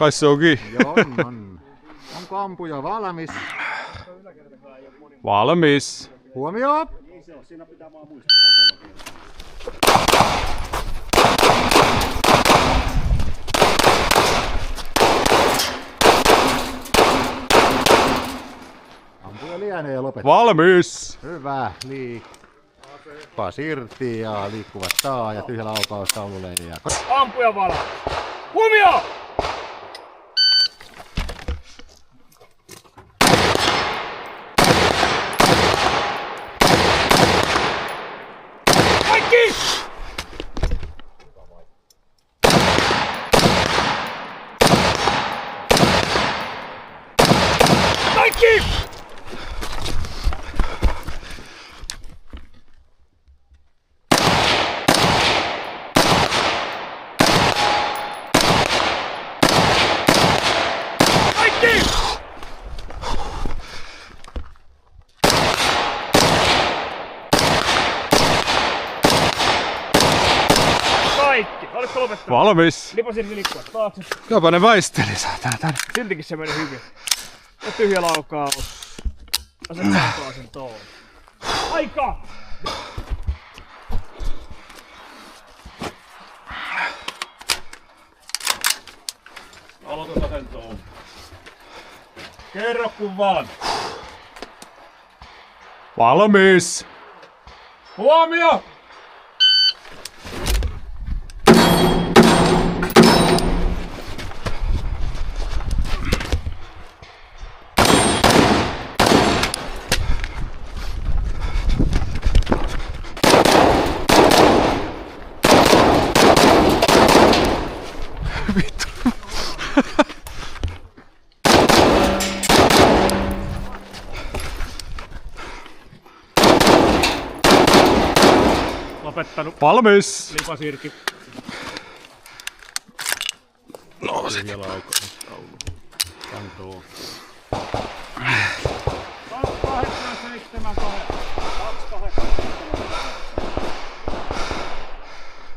Kai se onkin. Joo, on. Onko ampuja valmis? Valmis. Huomio! Ampuja lienee lopettaa. Valmis. Hyvä, liikkuvat irti ja liikkuvat saa ja tyhjä laukaus taululle ja... Ampuja vala! Huomio! Kaikki! Kaikki! Kaikki! Oletko lopettanut? Valmis. Lipasin liikkua taakse. Jopa ne väisteli tänne. Siltikin se meni hyvin. Ja tyhjä laukaus. Asettaa sen toon. Aika! Aloitetaan sen toon. Kerro kun vaan. Valmis. Huomio! Vittu. Lopettanut. Valmis. Lipasirki. No sit. Kantoo. 8, 7, 8.